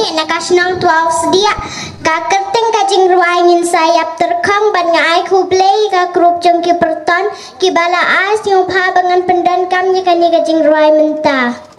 Nasional tuau sedia kakerteng kajing ruai ngin sayap terkang ban ngai kublei ka grup jengki perton kibala as yang pa bangan pendan kamnya kani kajing ruai mentah.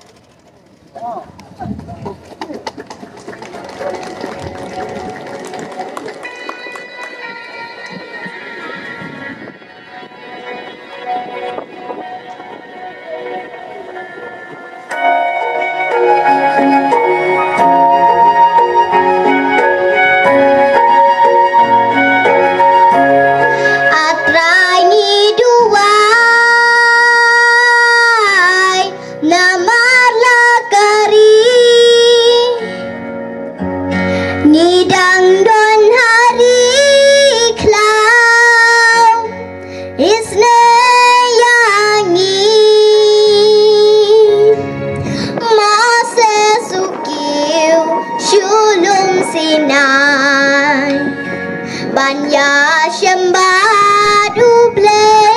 Banya syembadu blay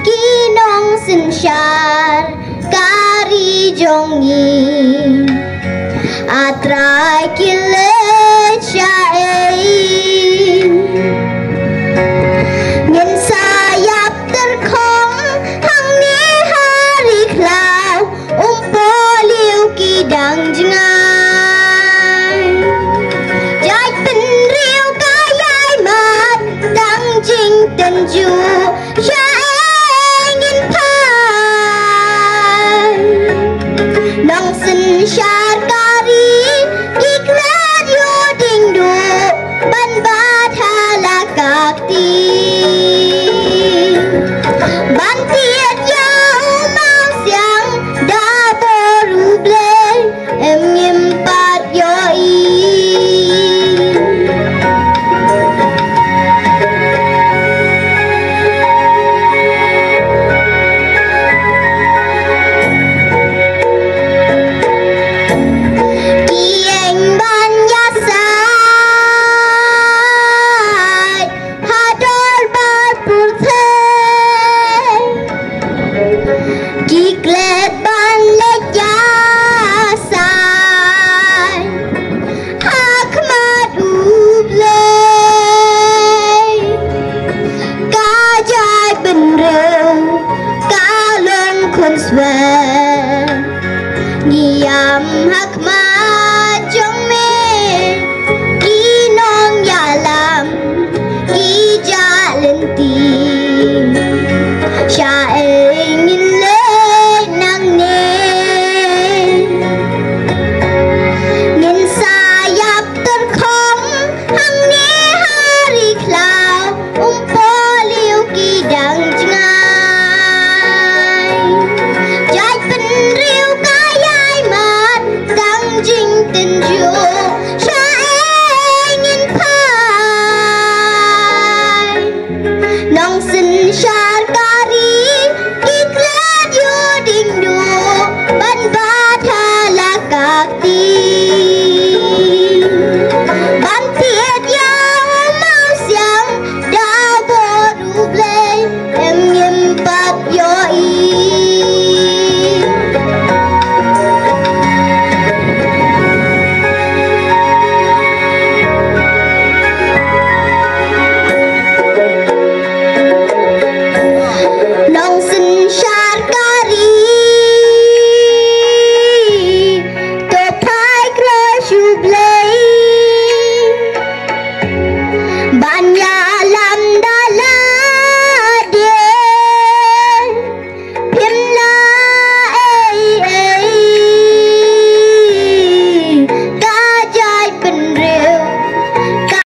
kinong sensyar kari jongi atrai kilet syai ngin sayap terkong hang ni hari klau umpoliu kidang jengai dan ju ingin pai nong sen syar kari iklan yu ding du ban bat halakak ti ban tiet ya mau siang da boru ble em nyimpat yoi Niam hak majong me kinong yalam ijalenti sya ingin le nang ne ngin sayap terkong hang ne hari klau umpoliu kidang jengai jai penriu jing tenju ingin pai nong sen syar kari iklan yu ding du ban bat halakak ti ban tiet ya mau siang da boru blay em nyimpat yoi Banya